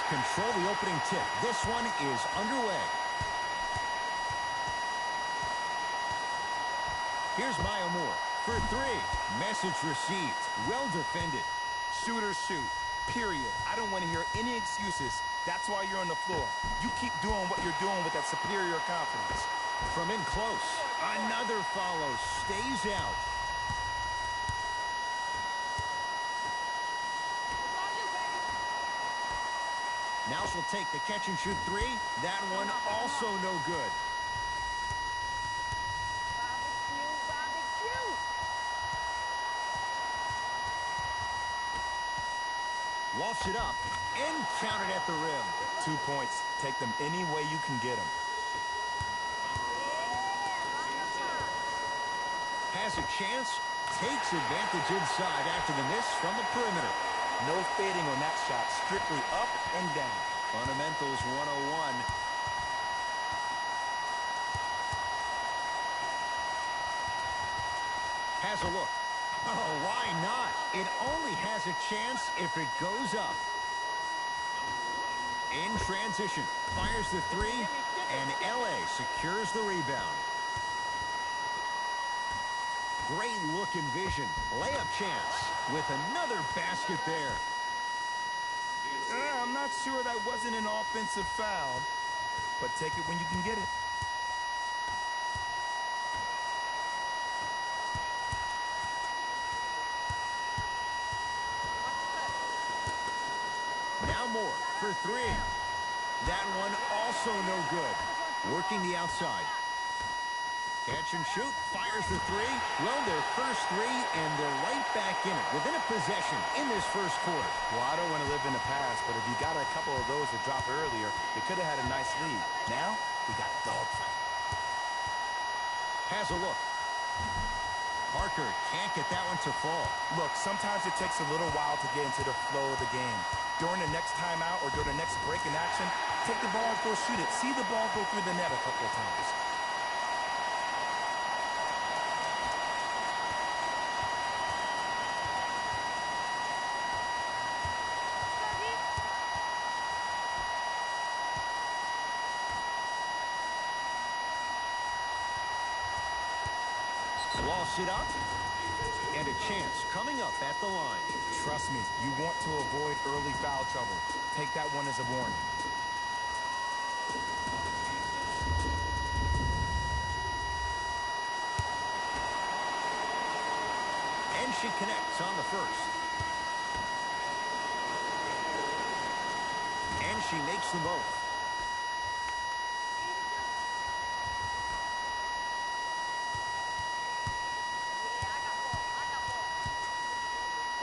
control the opening tip. This one is underway. Here's Maya Moore for three. Message received. Well defended. Shooters shoot. Period. I don't want to hear any excuses. That's why you're on the floor. You keep doing what you're doing with that superior confidence. From in close. Another follow. Stays out. Now she'll take the catch and shoot three. That one also no good. Lofts it up and counted at the rim. 2 points. Take them any way you can get them. Has a chance. Takes advantage inside after the miss from the perimeter. No fading on that shot. Strictly up and down. Fundamentals 101. Has a look. Oh, why not? It only has a chance if it goes up. In transition. Fires the three. And LA secures the rebound. Great look and vision. Layup chance with another basket there. I'm not sure that wasn't an offensive foul, but take it when you can get it. Now Moore for three. That one also no good. Working the outside. Catch and shoot, fires the three. Well, their first three, and they're right back in it, within a possession in this first quarter. Well, I don't want to live in the past, but if you got a couple of those to drop earlier, they could have had a nice lead. Now, we got a dogfight. Has a look. Parker can't get that one to fall. Look, sometimes it takes a little while to get into the flow of the game. During the next timeout or during the next break in action, take the ball and go shoot it. See the ball go through the net a couple of times. Lost it up. And a chance coming up at the line. Trust me, you want to avoid early foul trouble. Take that one as a warning. And she connects on the first. And she makes them both.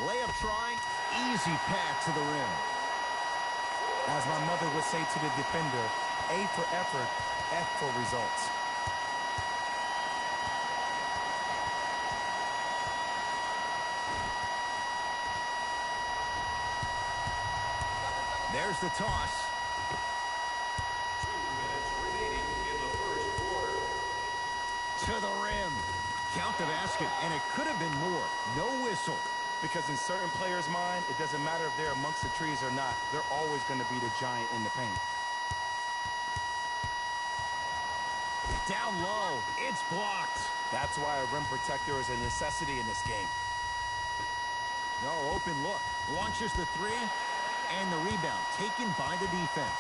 Layup try, easy path to the rim. As my mother would say to the defender, A for effort, F for results. There's the toss. 2 minutes remaining in the first quarter. To the rim. Count the basket, and it could have been more. No whistle. Because in certain players' mind, it doesn't matter if they're amongst the trees or not. They're always going to be the giant in the paint. Down low. It's blocked. That's why a rim protector is a necessity in this game. No open look. Launches the three, and the rebound taken by the defense.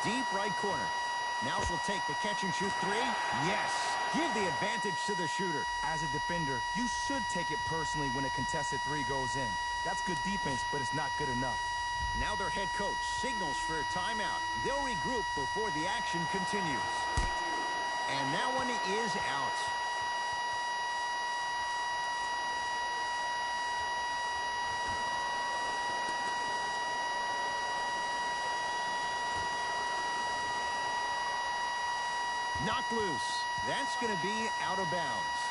Deep right corner. Now she'll take the catch and shoot three. Yes. Give the advantage to the shooter. As a defender, you should take it personally when a contested three goes in. That's good defense, but it's not good enough. Now their head coach signals for a timeout. They'll regroup before the action continues. And that one is out. Knocked loose. That's going to be out of bounds.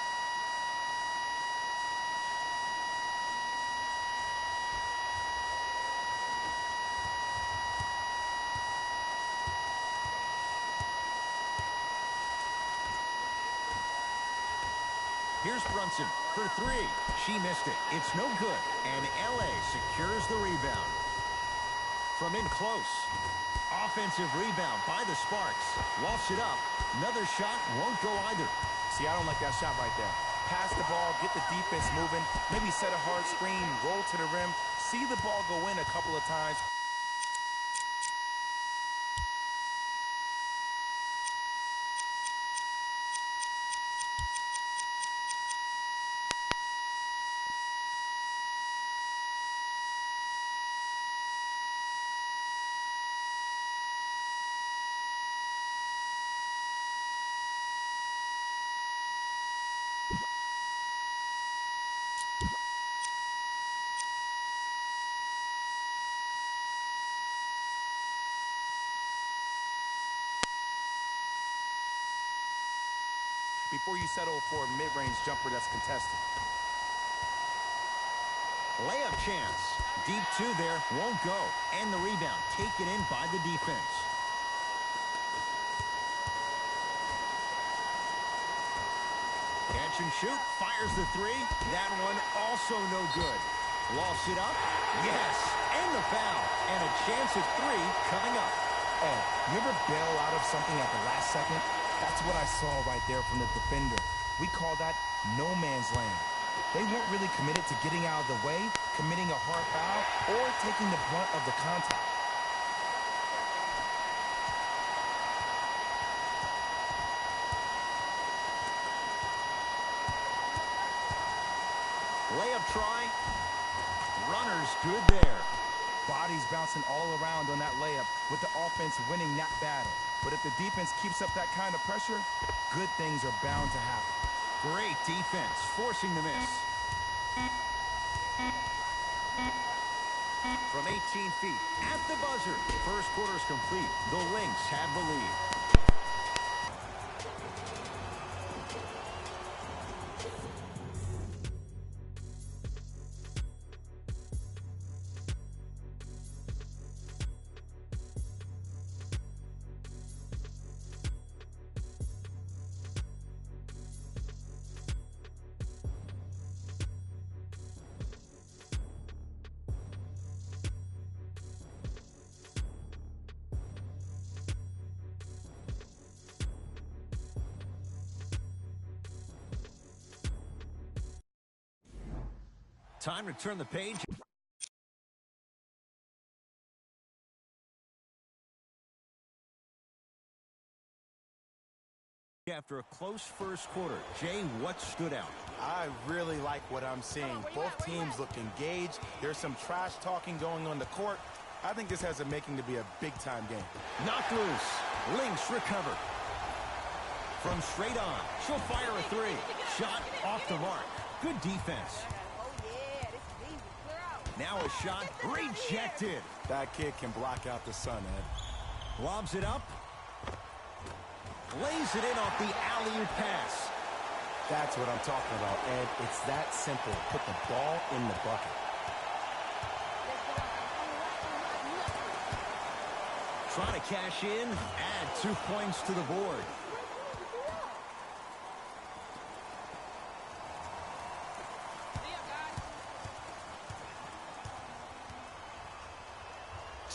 Here's Brunson for three. She missed it. It's no good. And LA secures the rebound. From in close. Offensive rebound by the Sparks. Lofts it up. Another shot won't go either. See, I don't like that shot right there. Pass the ball, get the defense moving, maybe set a hard screen, roll to the rim, see the ball go in a couple of times. Before you settle for a mid-range jumper that's contested. Layup chance. Deep two there. Won't go. And the rebound taken in by the defense. Catch and shoot. Fires the three. That one also no good. Lofts it up. Yes. And the foul. And a chance at three coming up. Ed, you ever bail out of something at the last second? That's what I saw right there from the defender. We call that no man's land. They weren't really committed to getting out of the way, committing a hard foul, or taking the brunt of the contact. Layup try. Runner's good there. Bodies bouncing all around on that layup with the offense winning that battle. But if the defense keeps up that kind of pressure, good things are bound to happen. Great defense, forcing the miss. From 18 feet, at the buzzer. First quarter's complete. The Lynx have the lead. Time to turn the page. After a close first quarter, Jay, what stood out? I really like what I'm seeing. Both teams look engaged. There's some trash talking going on the court. I think this has a making to be a big-time game. Knocked loose. Lynx recover. From straight on, she'll fire a three. Shot off the mark. Good defense. Now a shot rejected. That kid can block out the sun, Ed. Lobs it up. Lays it in off the alley-oop pass. That's what I'm talking about, Ed. It's that simple. Put the ball in the bucket. Trying to cash in. Add 2 points to the board.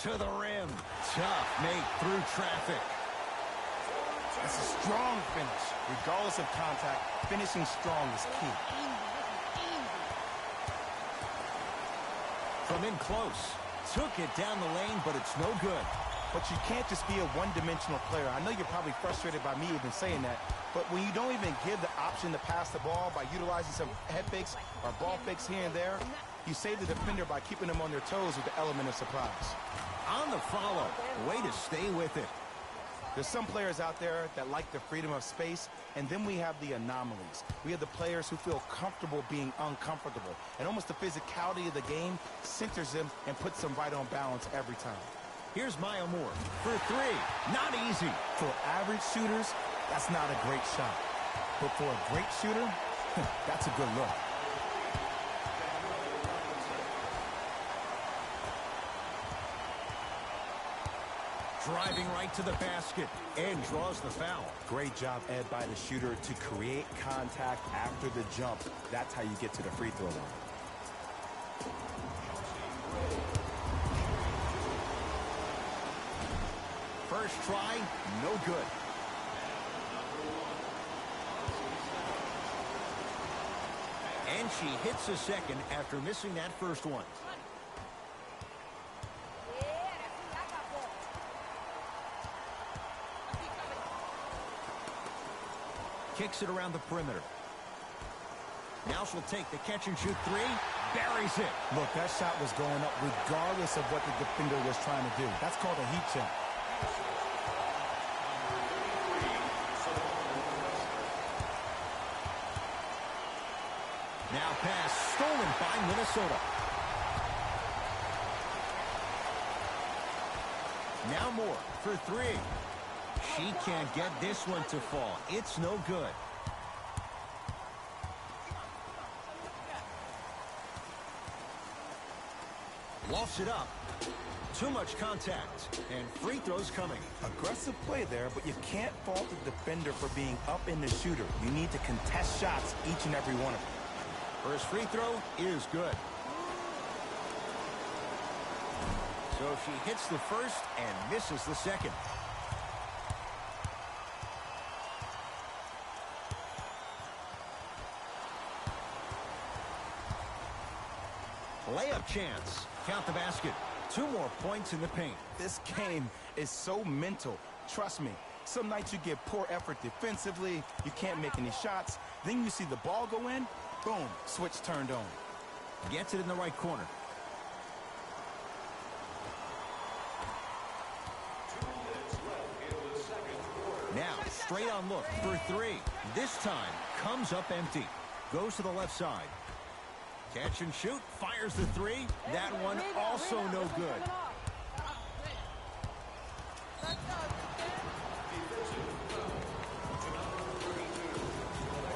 To the rim. Tough make through traffic. That's a strong finish. Regardless of contact, finishing strong is key. From in close. Took it down the lane, but it's no good. But you can't just be a one-dimensional player. I know you're probably frustrated by me even saying that, but when you don't even give the option to pass the ball by utilizing some head fakes or ball fakes here and there, you save the defender by keeping them on their toes with the element of surprise. On the follow. Way to stay with it. There's some players out there that like the freedom of space, and then we have the anomalies. We have the players who feel comfortable being uncomfortable, and almost the physicality of the game centers them and puts them right on balance every time. Here's Maya Moore for three. Not easy. For average shooters, that's not a great shot. But for a great shooter, that's a good look. Driving right to the basket and draws the foul. Great job, Ed, by the shooter to create contact after the jump. That's how you get to the free throw line. First try, no good. And she hits a second after missing that first one. Kicks it around the perimeter. Now she'll take the catch-and-shoot three. Buries it. Look, that shot was going up regardless of what the defender was trying to do. That's called a heat check. Now pass stolen by Minnesota. Now Moore for three. She can't get this one to fall. It's no good. Lofts it up. Too much contact. And free throws coming. Aggressive play there, but you can't fault the defender for being up in the shooter. You need to contest shots, each and every one of them. First free throw is good. So she hits the first and misses the second. Layup chance. Count the basket. 2 more points in the paint. This game is so mental. Trust me. Some nights you get poor effort defensively, you can't make any shots, then you see the ball go in, boom, switch turned on. Gets it in the right corner. 2 minutes left in the second quarter. Now, straight on look for three. This time, comes up empty. Goes to the left side. Catch and shoot. Fires the three. That one also no good.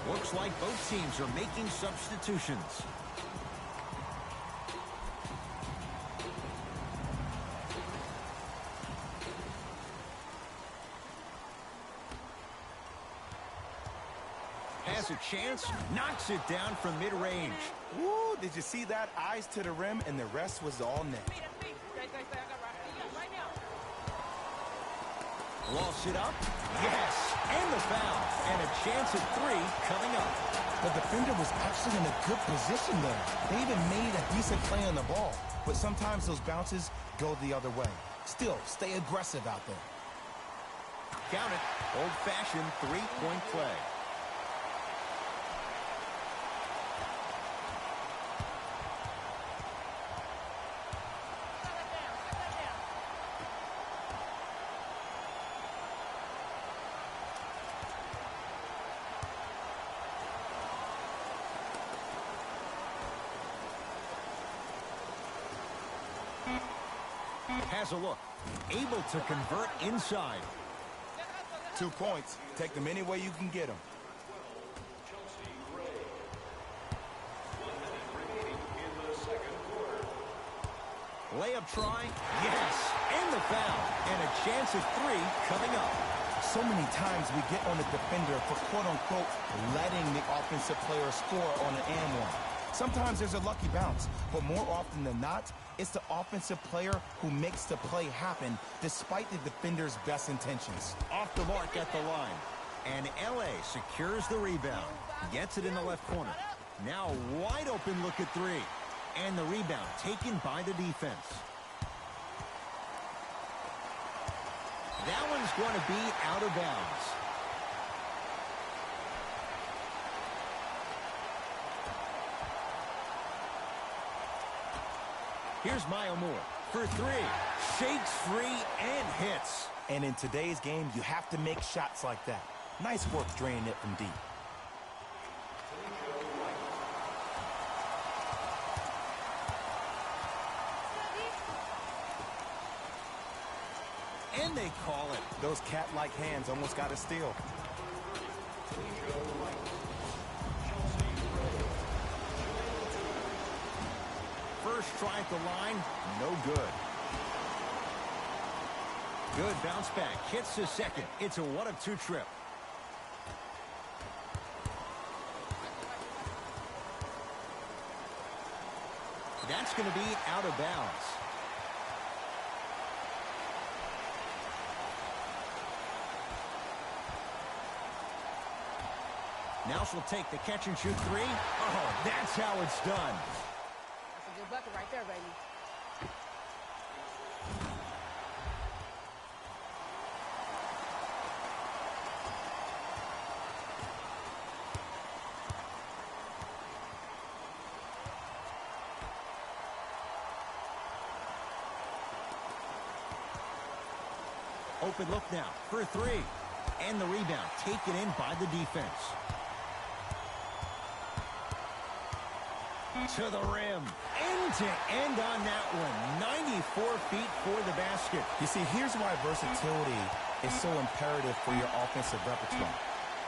Looks like both teams are making substitutions. Has a chance, knocks it down from mid-range. Woo, did you see that? Eyes to the rim, and the rest was all net. Lofts it up. Yes, and the foul. And a chance at three coming up. The defender was actually in a good position there. They even made a decent play on the ball. But sometimes those bounces go the other way. Still, stay aggressive out there. Count it. Old-fashioned three-point play. Has a look. Able to convert inside. 2 points. Take them any way you can get them. Layup try. Yes. And the foul. And a chance at three coming up. So many times we get on the defender for quote-unquote letting the offensive player score on an and one. Sometimes there's a lucky bounce, but more often than not, it's the offensive player who makes the play happen despite the defender's best intentions. Off the mark at the line. And LA secures the rebound. Gets it in the left corner. Now wide open look at three. And the rebound taken by the defense. That one's going to be out of bounds. Here's Maya Moore for three. Shakes free and hits. And in today's game, you have to make shots like that. Nice work draining it from deep. And they call it. Those cat-like hands almost got a steal. First try at the line, no good. Good bounce back. Hits the second. It's a 1-of-2 trip. That's going to be out of bounds. Now she'll take the catch-and-shoot three. Oh, that's how it's done. That's a good bucket right there, baby. Open look now for three. And the rebound taken in by the defense. To the rim. End to end on that one. 94 feet for the basket. You see, here's why versatility is so imperative for your offensive repertoire.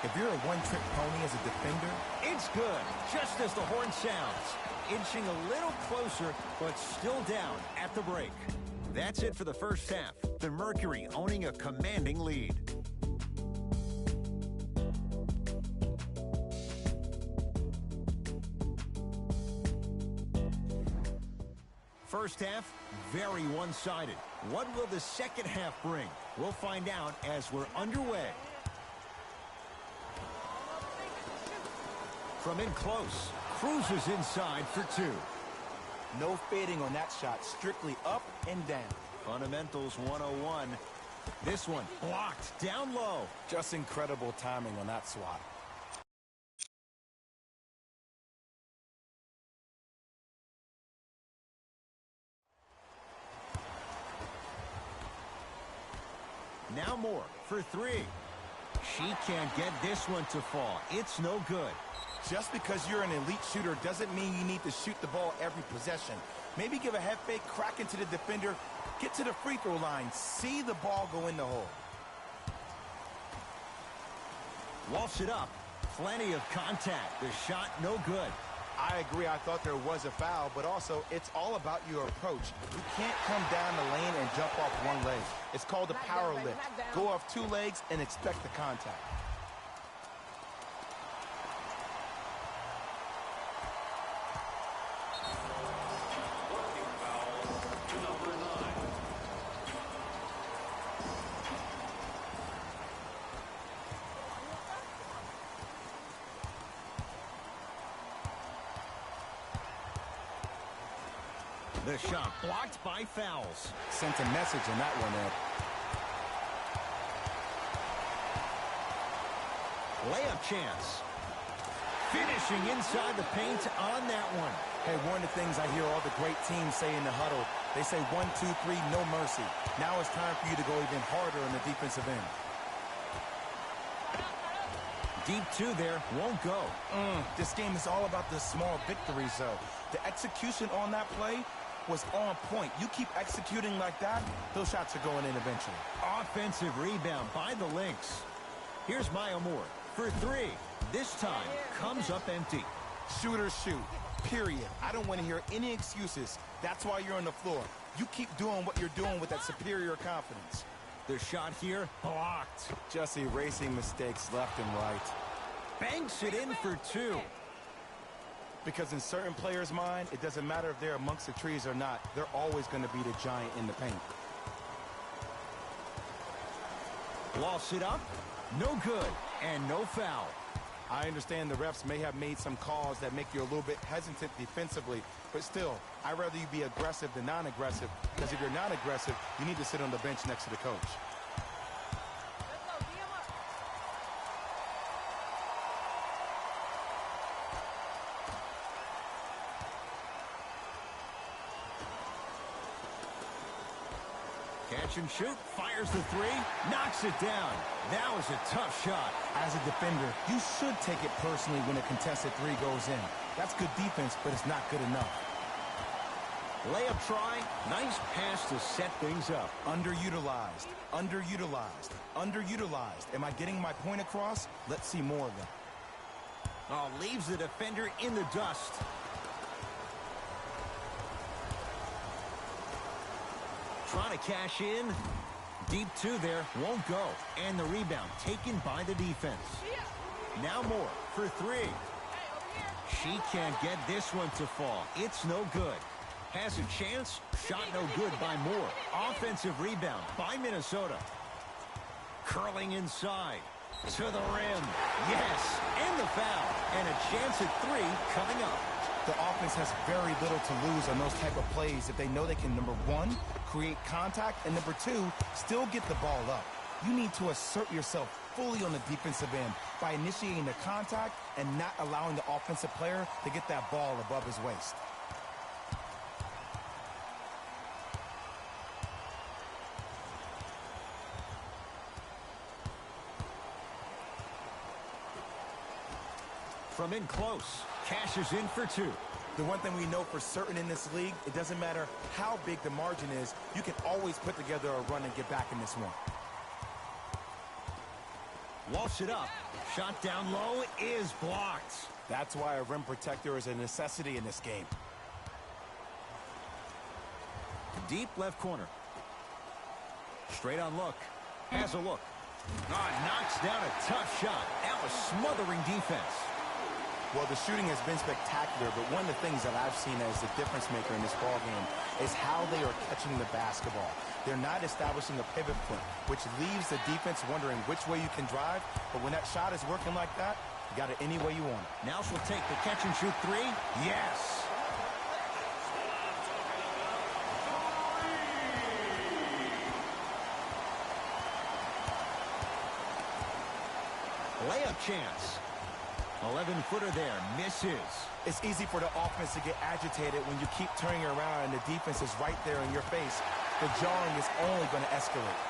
If you're a one-trick pony as a defender, It's good, just as the horn sounds. Inching a little closer, but still down at the break. That's it for the first half. The Mercury owning a commanding lead. First half, very one-sided. What will the second half bring? We'll find out as we're underway. From in close, cruises inside for two. no fading on that shot, strictly up and down. Fundamentals 101. This one blocked down low. Just incredible timing on that swat. Now more for three. She can't get this one to fall. It's no good. Just because you're an elite shooter doesn't mean you need to shoot the ball every possession. Maybe give a head fake, crack into the defender, get to the free throw line, see the ball go in the hole. Waltz it up. Plenty of contact. The shot no good. I agree. I thought there was a foul, but also it's all about your approach. You can't come down the lane and jump off one leg. It's called a power lift. Go off two legs and expect the contact. Working foul, number 9. The shot blocked by fouls. Sent a message on that one, Ed. Layup chance. Finishing inside the paint on that one. Hey, one of the things I hear all the great teams say in the huddle, they say 1, 2, 3, no mercy. Now it's time for you to go even harder on the defensive end. Deep two there. Won't go. This game is all about the small victories, though. The execution on that play was on point. You keep executing like that, those shots are going in eventually. Offensive rebound by the Lynx. Here's Maya Moore for three. This time comes up empty. Shooters shoot, period. I don't want to hear any excuses. That's why you're on the floor. You keep doing what you're doing with that superior confidence. The shot here blocked. Just erasing mistakes left and right. Banks it in for two. Because in certain players' mind, it doesn't matter if they're amongst the trees or not. They're always going to be the giant in the paint. Lost it up. No good. And no foul. I understand the refs may have made some calls that make you a little bit hesitant defensively, but still, I'd rather you be aggressive than non-aggressive, because if you're non-aggressive, you need to sit on the bench next to the coach. Catch and shoot, fires the three, knocks it down. That was a tough shot. As a defender, you should take it personally when a contested three goes in. That's good defense, but it's not good enough. Layup try, nice pass to set things up. Underutilized, underutilized, underutilized. Am I getting my point across? Let's see more of that. Oh, leaves the defender in the dust. Trying to cash in. Deep two there, won't go. And the rebound taken by the defense. Now Moore for three. She can't get this one to fall. It's no good. Has a chance. Shot no good by Moore. Offensive rebound by Minnesota. Curling inside. To the rim. Yes. And the foul. And a chance at three coming up. The offense has very little to lose on those type of plays if they know they can, number one, create contact, and number two, still get the ball up. You need to assert yourself fully on the defensive end by initiating the contact and not allowing the offensive player to get that ball above his waist. From in close, cashes in for two. The one thing we know for certain in this league, it doesn't matter how big the margin is, you can always put together a run and get back in this one. Walks it up. Shot down low is blocked. That's why a rim protector is a necessity in this game. Deep left corner. Straight on look. Has a look. Knocks down a tough shot. That was smothering defense. Well, the shooting has been spectacular, but one of the things that I've seen as the difference maker in this ballgame is how they are catching the basketball. They're not establishing a pivot foot, which leaves the defense wondering which way you can drive, but when that shot is working like that, you got it any way you want it. Now she'll take the catch and shoot three. Yes. Layup chance. 11-footer there, misses. It's easy for the offense to get agitated when you keep turning around and the defense is right there in your face. The jarring is only going to escalate.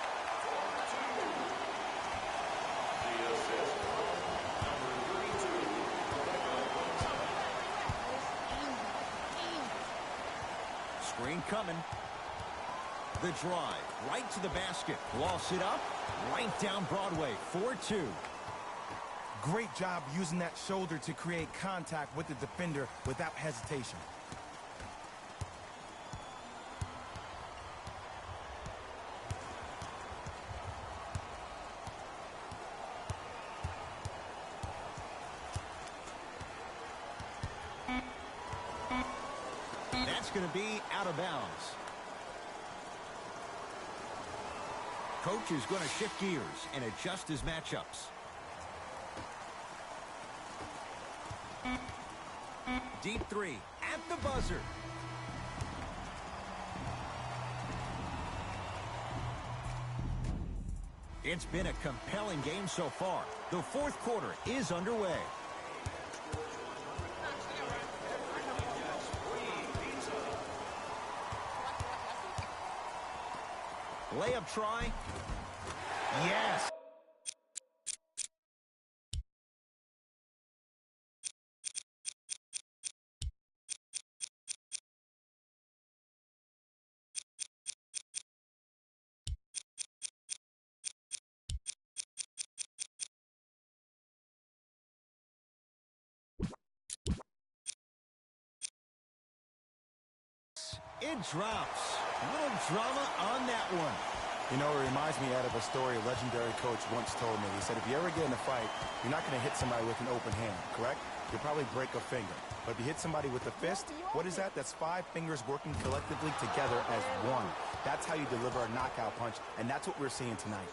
The assist, number 32. Screen coming. The drive, right to the basket. Loss it up, right down Broadway, 4-2. Great job using that shoulder to create contact with the defender without hesitation. That's going to be out of bounds. Coach is going to shift gears and adjust his matchups. Deep three at the buzzer. It's been a compelling game so far. The fourth quarter is underway. Layup try. Yes. It drops. A little drama on that one. You know, it reminds me out of a story a legendary coach once told me. He said, if you ever get in a fight, you're not going to hit somebody with an open hand, correct? You'll probably break a finger. But if you hit somebody with a fist, what is that? That's 5 fingers working collectively together as one. That's how you deliver a knockout punch, and that's what we're seeing tonight.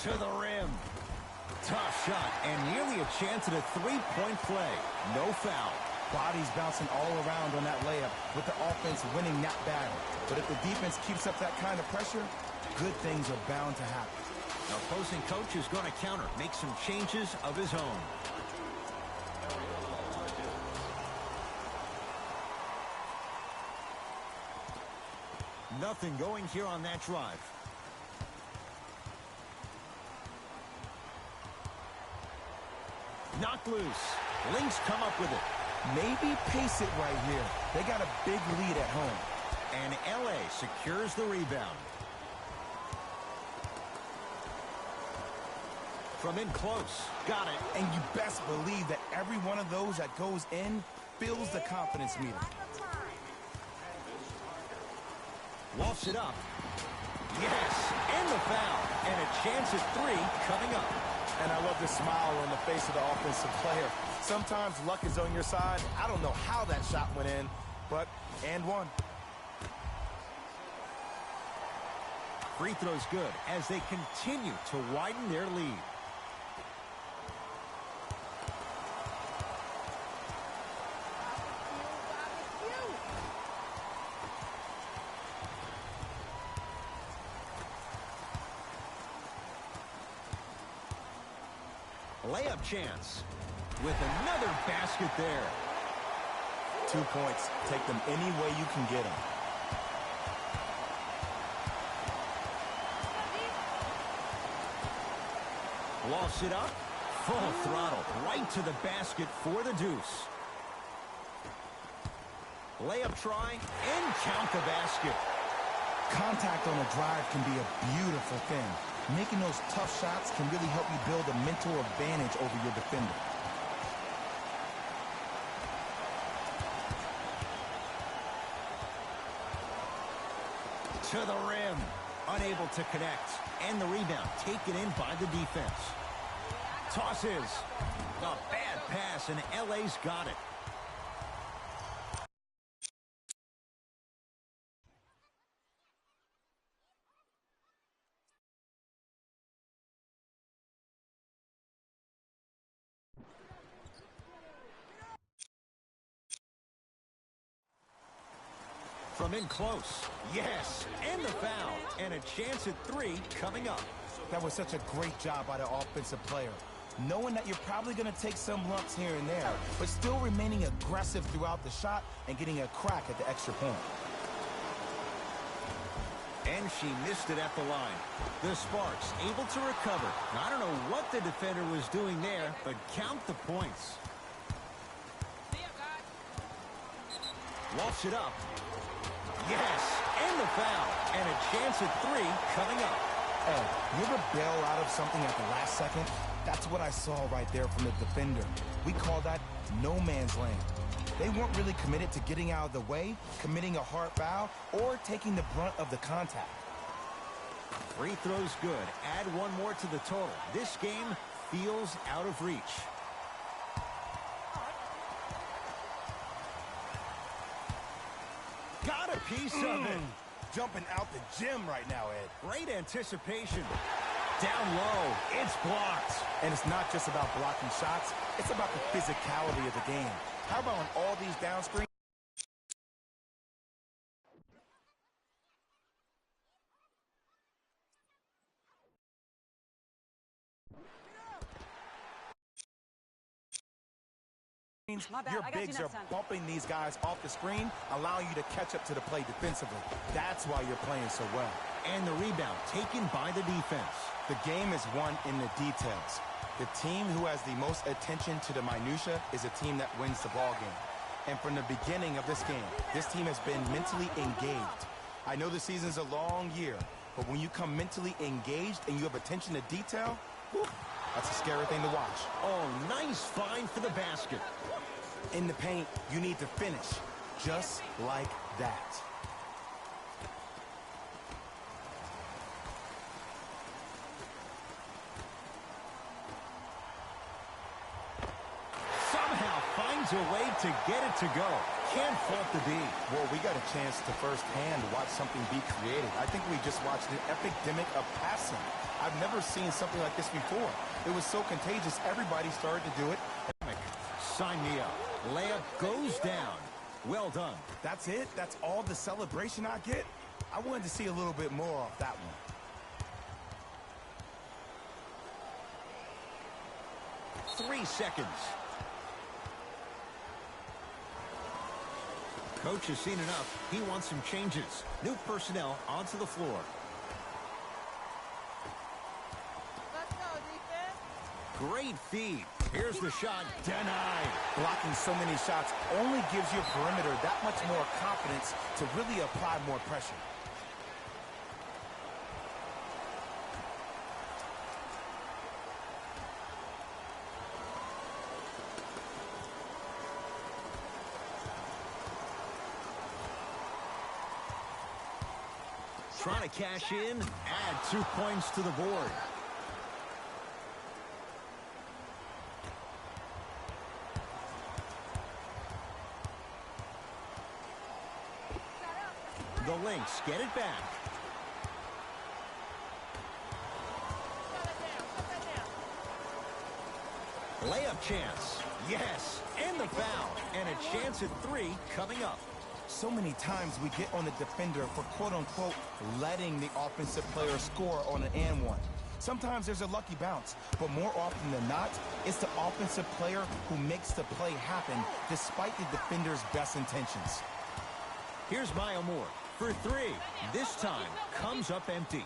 To the rim. Tough shot and nearly a chance at a three-point play. No foul. Bodies bouncing all around on that layup with the offense winning that battle. But if the defense keeps up that kind of pressure, good things are bound to happen. The opposing coach is going to counter, make some changes of his own. Nothing going here on that drive. Knocked loose. Lynx come up with it. Maybe pace it right here. They got a big lead at home. And LA secures the rebound. From in close. Got it. And you best believe that every one of those that goes in fills the confidence meter. Lofts it up. Yes, and the foul. And a chance at 3 coming up. And I love the smile on the face of the offensive player. Sometimes luck is on your side. I don't know how that shot went in, but and one. Free throw's good as they continue to widen their lead. Layup chance with another basket there. 2 points. Take them any way you can get them. Lofts it up. Full throttle right to the basket for the deuce. Layup try and count the basket. Contact on a drive can be a beautiful thing. Making those tough shots can really help you build a mental advantage over your defender. To the rim. Unable to connect. And the rebound taken in by the defense. Tosses. A bad pass, and LA's got it. From in close. Yes, and the foul. And a chance at 3 coming up. That was such a great job by the offensive player. Knowing that you're probably going to take some lumps here and there, but still remaining aggressive throughout the shot and getting a crack at the extra point. And she missed it at the line. The Sparks able to recover. Now, I don't know what the defender was doing there, but count the points. Lofts it up. Yes, and the foul. And a chance at 3 coming up. Oh, you ever bail out of something at the last second? That's what I saw right there from the defender. We call that no man's land. They weren't really committed to getting out of the way, committing a hard foul, or taking the brunt of the contact. Free throw's good. Add 1 more to the total. This game feels out of reach. Got a piece of it. Jumping out the gym right now, Ed. Great anticipation. Down low. It's blocked. And it's not just about blocking shots. It's about the physicality of the game. How about on all these down screens? Your bigs are bumping these guys off the screen, allowing you to catch up to the play defensively. That's why you're playing so well. And the rebound taken by the defense. The game is won in the details. The team who has the most attention to the minutia is a team that wins the ball game. And from the beginning of this game, this team has been mentally engaged. I know the season's a long year, but when you come mentally engaged and you have attention to detail, whew, that's a scary thing to watch. Oh, nice find for the basket. In the paint, you need to finish just like that. Somehow finds a way to get it to go. Can't fault the D. Well, we got a chance to firsthand watch something be created. I think we just watched an epidemic of passing. I've never seen something like this before. It was so contagious, everybody started to do it. Sign me up. Layup goes down. Well done. That's it? That's all the celebration I get? I wanted to see a little bit more off that one. Three seconds. Coach has seen enough. He wants some changes. New personnel onto the floor. Let's go, defense. Great feed. Here's the shot. Denied. Blocking so many shots only gives your perimeter that much more confidence to really apply more pressure. Trying to cash in, add 2 points to the board. The Lynx get it back. Layup chance. Yes, and the foul. And a chance at 3 coming up. So many times we get on the defender for quote-unquote letting the offensive player score on an and one. Sometimes there's a lucky bounce, but more often than not, it's the offensive player who makes the play happen despite the defender's best intentions. Here's Maya Moore for 3. This time comes up empty.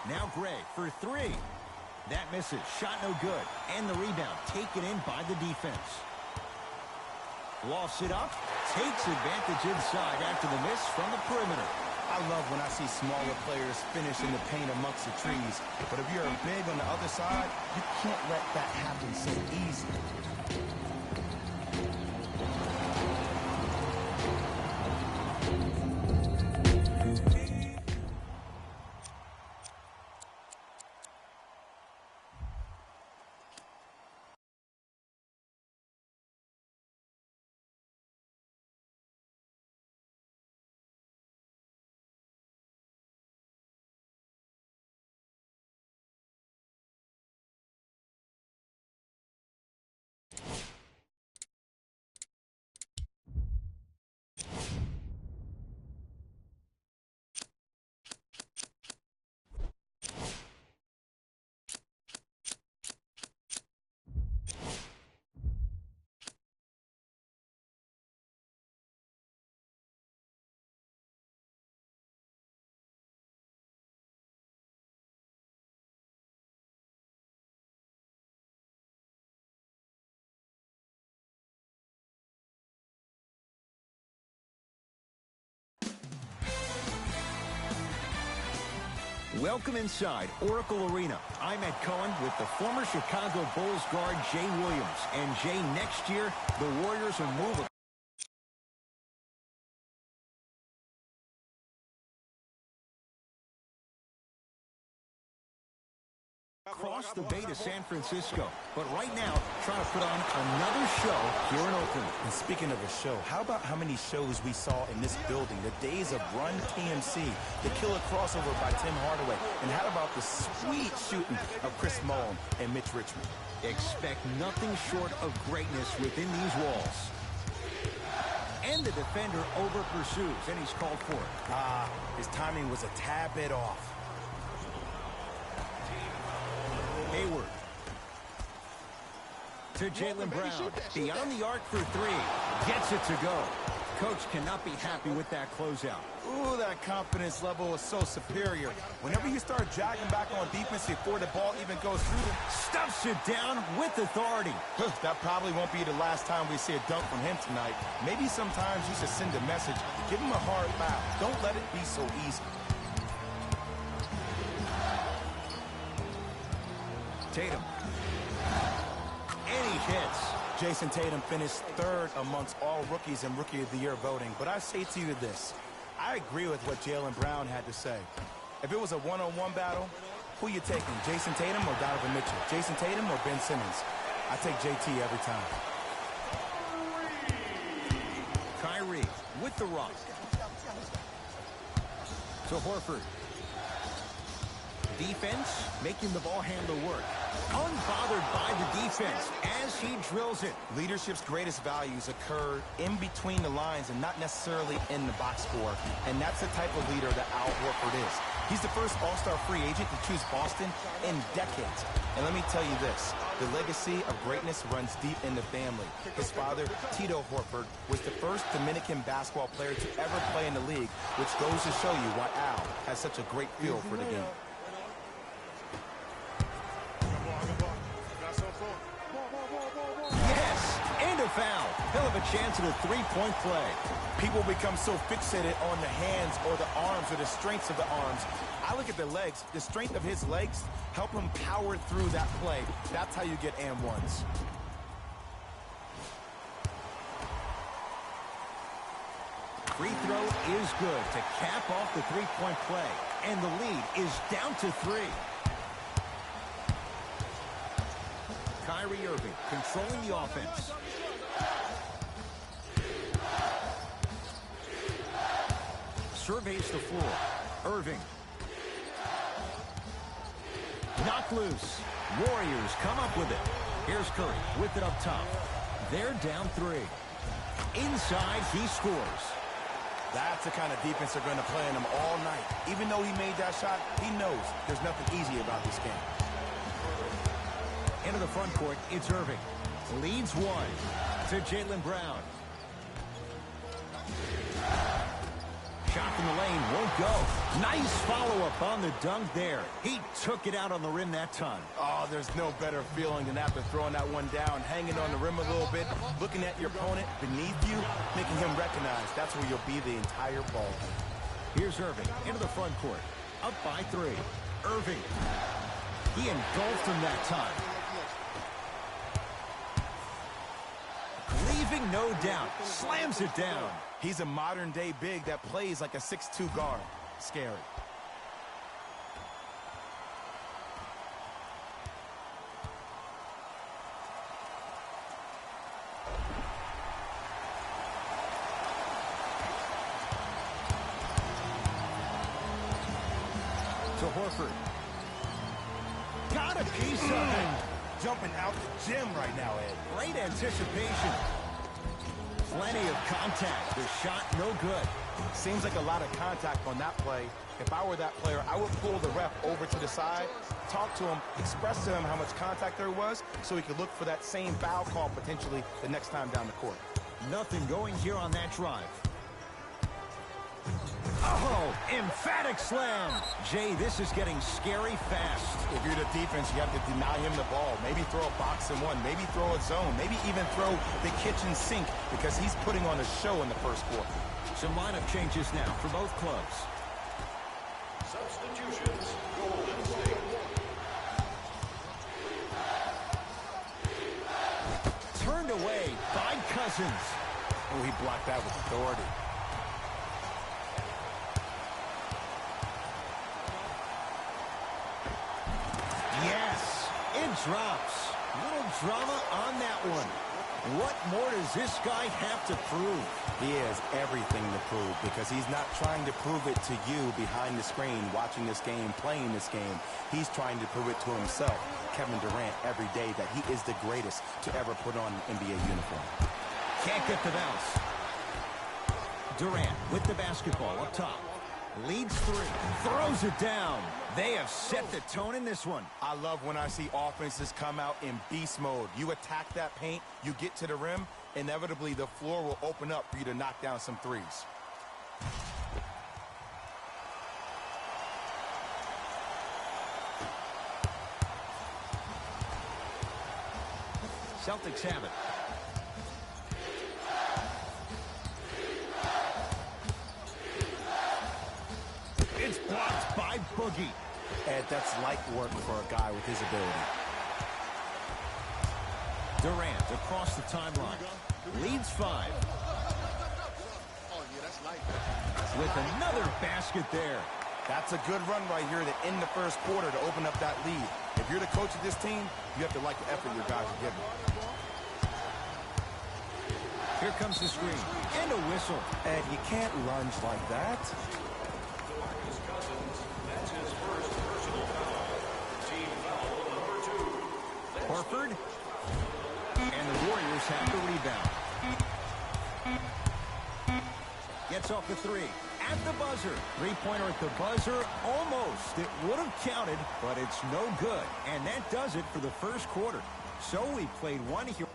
Now Gray for 3. That misses. Shot no good. And the rebound taken in by the defense. Lofts it up. Takes advantage inside after the miss from the perimeter. I love when I see smaller players finish in the paint amongst the trees. But if you're big on the other side, you can't let that happen so easy. Welcome inside Oracle Arena. I'm Ed Cohen with the former Chicago Bulls guard Jay Williams. And Jay, next year, the Warriors will move across the bay to San Francisco. But right now, trying to put on another show here in Oakland. And speaking of a show, how about how many shows we saw in this building? The days of Run TMC, the killer crossover by Tim Hardaway, and how about the sweet shooting of Chris Mullin and Mitch Richmond? Expect nothing short of greatness within these walls. And the defender over pursues, and he's called for it. His timing was a tad bit off. Hayward. To Jaylen Brown. Beyond the arc for 3. Gets it to go. Coach cannot be happy with that closeout. Ooh, that confidence level is so superior. Whenever you start jogging back on defense before the ball even goes through, Stuffs it down with authority. that probably won't be the last time we see a dunk from him tonight. Maybe sometimes you should send a message. Give him a hard foul. Don't let it be so easy. Tatum. And he hits. Jason Tatum finished 3rd amongst all rookies in Rookie of the Year voting. But I say to you this. I agree with what Jaylen Brown had to say. If it was a one-on-one battle, who you taking, Jason Tatum or Donovan Mitchell? Jason Tatum or Ben Simmons? I take JT every time. Kyrie with the rock. To Horford. Defense making the ball handler work. Unbothered by the defense as he drills it. Leadership's greatest values occur in between the lines and not necessarily in the box score. And that's the type of leader that Al Horford is. He's the first all-star free agent to choose Boston in decades. And let me tell you this, the legacy of greatness runs deep in the family. His father, Tito Horford, was the first Dominican basketball player to ever play in the league, which goes to show you why Al has such a great feel for the game. Foul. He'll have a chance at a three-point play. People become so fixated on the hands or the arms or the strengths of the arms. I look at the legs. The strength of his legs help him power through that play. That's how you get and ones. Free throw is good to cap off the three-point play. And the lead is down to 3. Kyrie Irving controlling the offense. Surveys the floor. Irving. Knocked loose. Warriors come up with it. Here's Curry with it up top. They're down 3. Inside, he scores. That's the kind of defense they're going to play on him all night. Even though he made that shot, he knows there's nothing easy about this game. Into the front court, it's Irving. Leads 1 to Jaylen Brown. Shot from the lane won't go. Nice follow-up on the dunk there. He took it out on the rim that time. Oh, there's no better feeling than after throwing that one down, hanging on the rim a little bit, looking at your opponent beneath you, making him recognize that's where you'll be the entire ball game. Here's Irving into the front court. Up by 3. Irving. He engulfed him that time. Leaving no doubt. Slams it down. He's a modern-day big that plays like a 6'2 guard. Scary. To Horford. Got a piece of it. Jumping out the gym right now, Ed. Great anticipation. Plenty of contact. The shot no good. Seems like a lot of contact on that play. If I were that player, I would pull the ref over to the side, talk to him, express to him how much contact there was so he could look for that same foul call potentially the next time down the court. Nothing going here on that drive. Oh, emphatic slam. Jay, this is getting scary fast. If you're the defense, you have to deny him the ball. Maybe throw a box and one. Maybe throw a zone. Maybe even throw the kitchen sink because he's putting on a show in the first quarter. Some lineup changes now for both clubs. Substitutions, Golden State. Turned away by Cousins. Oh, he blocked that with authority. Yes, it drops. Little drama on that one. What more does this guy have to prove? He has everything to prove because he's not trying to prove it to you behind the screen, watching this game, playing this game. He's trying to prove it to himself, Kevin Durant, every day that he is the greatest to ever put on an NBA uniform. Can't get the bounce. Durant with the basketball up top. Leads 3. Throws it down. They have set the tone in this one. I love when I see offenses come out in beast mode. You attack that paint, you get to the rim, inevitably the floor will open up for you to knock down some threes. Celtics have it. It's blocked by Boogie. Ed, that's light work for a guy with his ability. Durant across the timeline. Leads 5. With another basket there. That's a good run right here to end the first quarter to open up that lead. If you're the coach of this team, you have to like the effort your guys are giving. Here comes the screen. And a whistle. Ed, you can't lunge like that. DeMarcus Cousins, that's his first personal foul. Team foul number 2. Horford. And the Warriors have the rebound. Gets off the 3. At the buzzer. Three-pointer at the buzzer. Almost. It would have counted, but it's no good. And that does it for the first quarter. So we played one here.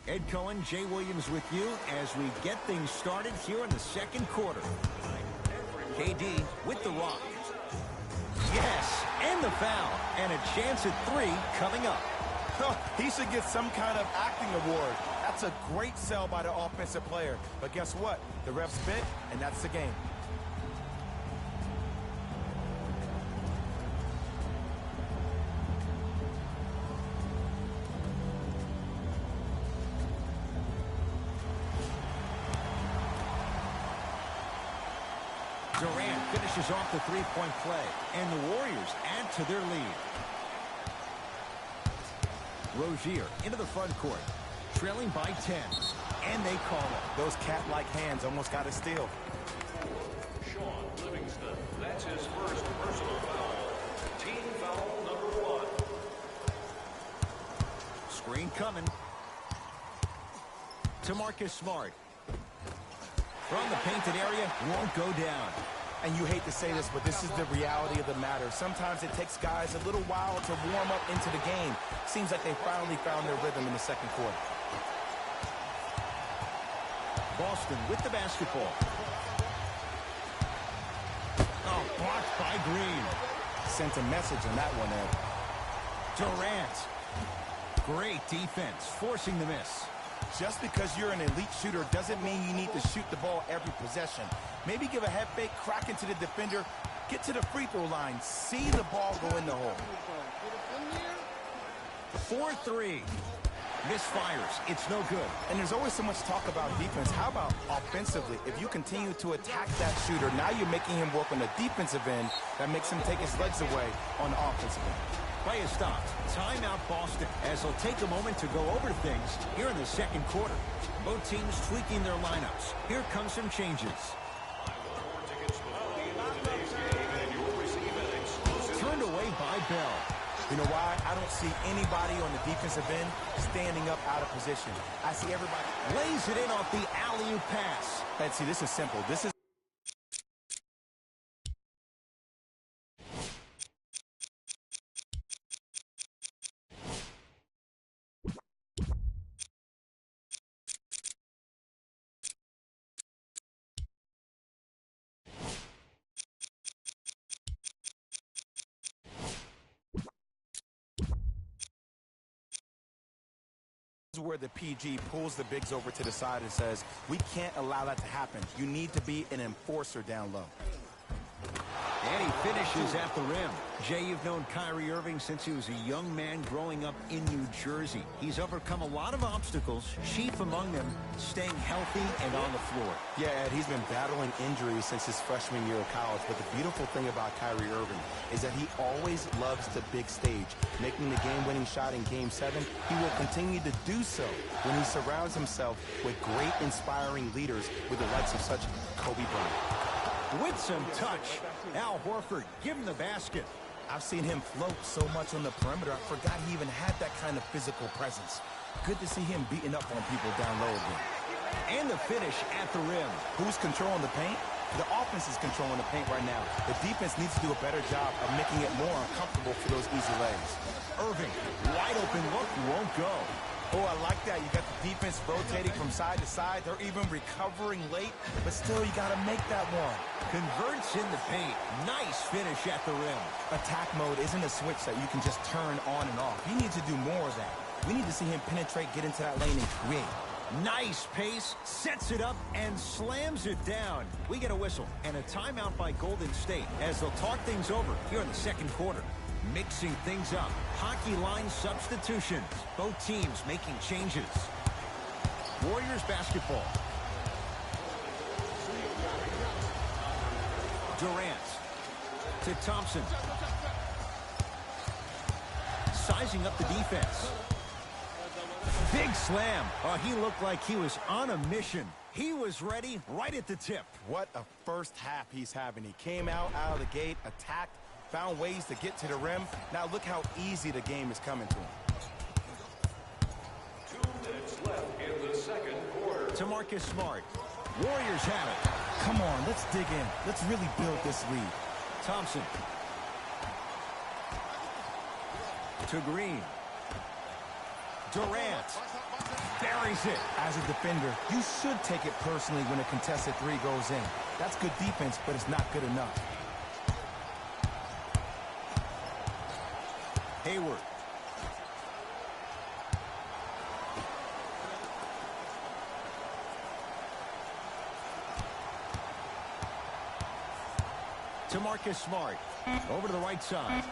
Ed Cohen, Jay Williams with you as we get things started here in the second quarter. KD with the rock. Yes, and the foul. And a chance at 3 coming up. He should get some kind of acting award. That's a great sell by the offensive player. But guess what? The refs spit, and that's the game. Durant finishes off the three-point play, and the Warriors add to their lead. Rozier into the front court, trailing by 10, and they call it. Those cat-like hands almost got a steal. Sean Livingston, that's his first personal foul. Team foul number 1. Screen coming. To Marcus Smart. From the painted area, won't go down. And you hate to say this, but this is the reality of the matter. Sometimes it takes guys a little while to warm up into the game. Seems like they finally found their rhythm in the second quarter. Boston with the basketball. Oh, blocked by Green. Sent a message on that one, Ed. Durant. Great defense, forcing the miss. Just because you're an elite shooter doesn't mean you need to shoot the ball every possession. Maybe give a head fake, crack into the defender, get to the free throw line, see the ball go in the hole. 4-3. Misfires. It's no good. And there's always so much talk about defense. How about offensively? If you continue to attack that shooter, now you're making him work on the defensive end. That makes him take his legs away on the offensive end. Play is stopped. Timeout Boston, as they'll take a moment to go over things here in the second quarter. Both teams tweaking their lineups. Here come some changes. Turned away by Bell. You know why? I don't see anybody on the defensive end standing up out of position. I see everybody. Lays it in off the alley-oop pass. And see, this is simple. This is where the PG pulls the bigs over to the side and says, we can't allow that to happen. You need to be an enforcer down low. And he finishes at the rim. Jay, you've known Kyrie Irving since he was a young man growing up in New Jersey. He's overcome a lot of obstacles, chief among them staying healthy and on the floor. Yeah, Ed, he's been battling injuries since his freshman year of college, but the beautiful thing about Kyrie Irving is that he always loves the big stage. Making the game-winning shot in Game 7, he will continue to do so when he surrounds himself with great, inspiring leaders with the likes of such Kobe Bryant. With some touch, Al Horford, give him the basket. I've seen him float so much on the perimeter, I forgot he even had that kind of physical presence. Good to see him beating up on people down low again. And the finish at the rim. Who's controlling the paint? The offense is controlling the paint right now. The defense needs to do a better job of making it more uncomfortable for those easy lays. Irving, wide open look, won't go. Oh, I like that. You got the defense rotating from side to side. They're even recovering late, but still you got to make that one. Converts in the paint. Nice finish at the rim. Attack mode isn't a switch that you can just turn on and off. You need to do more of that. We need to see him penetrate, get into that lane, and create. Nice pace, sets it up, and slams it down. We get a whistle and a timeout by Golden State as they'll talk things over here in the second quarter. Mixing things up. Hockey line substitutions. Both teams making changes. Warriors basketball. Durant to Thompson. Sizing up the defense. Big slam. Oh, he looked like he was on a mission. He was ready right at the tip. What a first half he's having. He came out of the gate, attacked, found ways to get to the rim. Now look how easy the game is coming to him. 2 minutes left in the second quarter. To Marcus Smart. Warriors have it. Come on, let's dig in. Let's really build this lead. Thompson. To Green. Durant. Buries it. As a defender, you should take it personally when a contested three goes in. That's good defense, but it's not good enough. Hayward. To Marcus Smart. Over to the right side.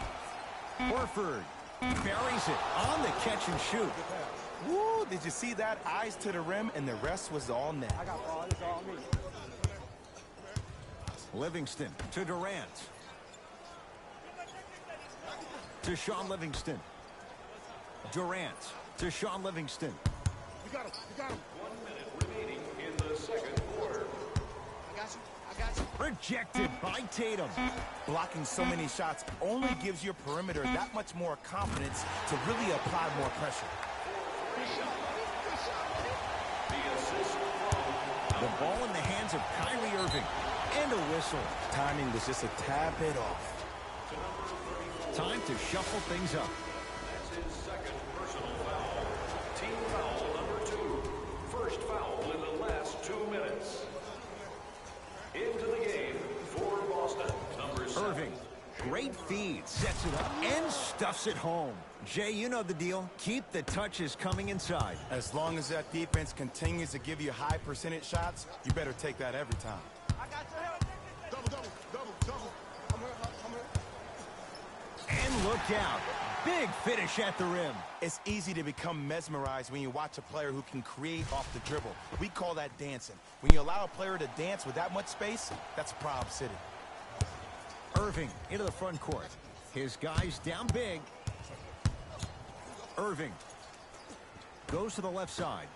Horford buries it on the catch and shoot. Woo, did you see that? Eyes to the rim, and the rest was all net. I got ball. It's all me. Livingston to Durant. To Sean Livingston. Durant to Sean Livingston. You got him. 1 minute remaining in the second quarter. I got you. Rejected by Tatum. Blocking so many shots only gives your perimeter that much more confidence to really apply more pressure. The ball in the hands of Kyrie Irving. And a whistle. Timing was just a tad bit off. Time to shuffle things up. That's his second personal foul. Team foul number 2. First foul in the last 2 minutes. Into the game for Boston, number 7. Irving, great feed, sets it up, and stuffs it home. Jay, you know the deal. Keep the touches coming inside. As long as that defense continues to give you high percentage shots, you better take that every time. I got your help. Double. I'm hurt. And look out. Big finish at the rim. It's easy to become mesmerized when you watch a player who can create off the dribble. We call that dancing. When you allow a player to dance with that much space, that's Prob City. Irving into the front court. His guys down big. Irving goes to the left side.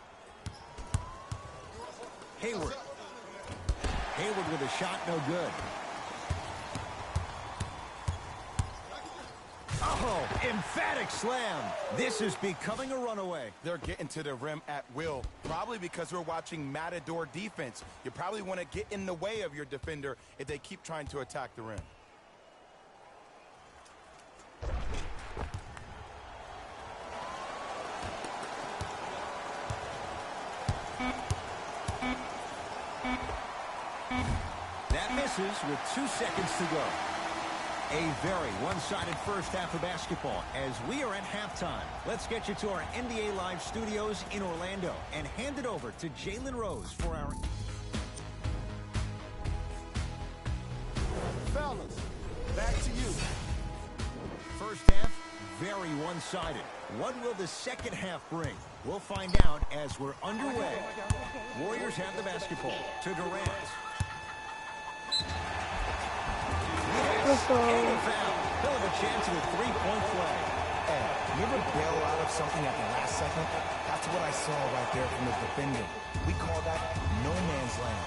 Hayward with a shot, no good. Oh, emphatic slam. This is becoming a runaway. They're getting to the rim at will, probably because we're watching Matador defense. You probably want to get in the way of your defender if they keep trying to attack the rim. That misses with 2 seconds to go. A very one-sided first half of basketball as we are at halftime. Let's get you to our NBA Live studios in Orlando and hand it over to Jalen Rose for our... Fellas, back to you. First half, very one-sided. What will the second half bring? We'll find out as we're underway. Warriors have the basketball to Durant. Yes, and a foul. He'll have a chance at a three-point play. Hey, you ever bail out of something at the last second? That's what I saw right there from the defender. We call that no man's land.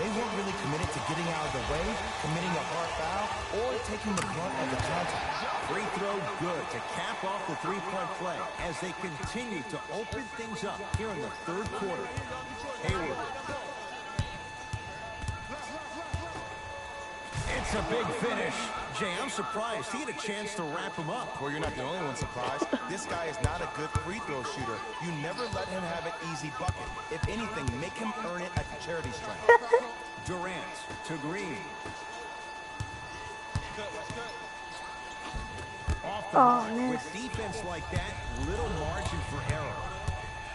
They weren't really committed to getting out of the way, committing a hard foul, or taking the brunt of the contact. Free throw good to cap off the three-point play as they continue to open things up here in the third quarter. Hayward. It's a big finish. Jay, I'm surprised he had a chance to wrap him up. Well, you're not the only one surprised. This guy is not a good free throw shooter. You never let him have an easy bucket. If anything, make him earn it at the charity stripe. Durant to Green. Off the mark. With defense like that, little margin for error.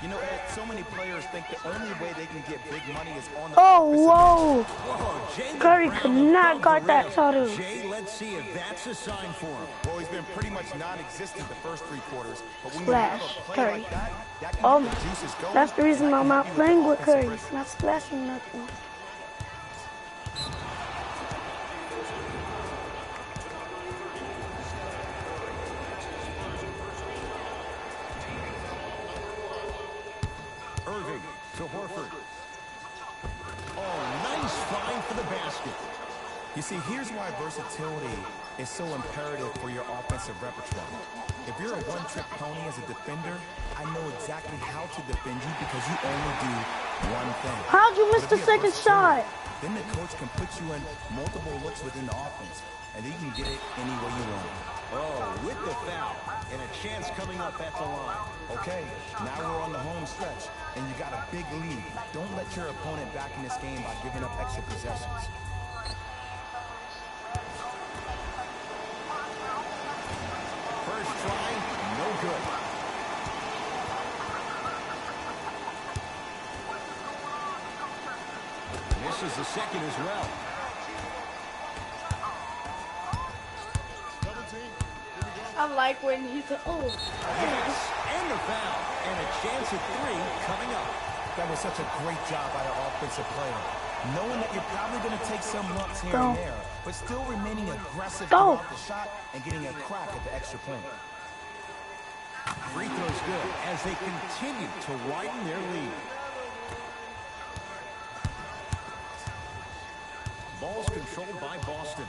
You know, Ed, so many players think the only way they can get big money is on the whoa. Jay Curry could not got that shot in. Jay, let's see if that's a sign for him. Well, he's been pretty much non-existent the first 3 quarters. But when Splash, you have a play Curry. like that can get the juices going. That's the reason I'm not playing with Curry. He's not splashing nothing. Irving to Horford. Oh, nice find for the basket. You see, here's why versatility is so imperative for your offensive repertoire. If you're a one-trick pony as a defender, I know exactly how to defend you because you only do one thing. How'd you miss the second shot? Then the coach can put you in multiple looks within the offense, and you can get it any way you want. Oh, with the foul, and a chance coming up at the line. Okay, now we're on the home stretch, and you got a big lead. Don't let your opponent back in this game by giving up extra possessions. First try, no good. Misses the second as well. I like when he's Yes, and the foul, and a chance at 3 coming up. That was such a great job by the offensive player. Knowing that you're probably going to take some lumps here and there, but still remaining aggressive Go. throughout the shot and getting a crack at the extra point. Free throw's good as they continue to widen their lead. Ball's controlled by Boston.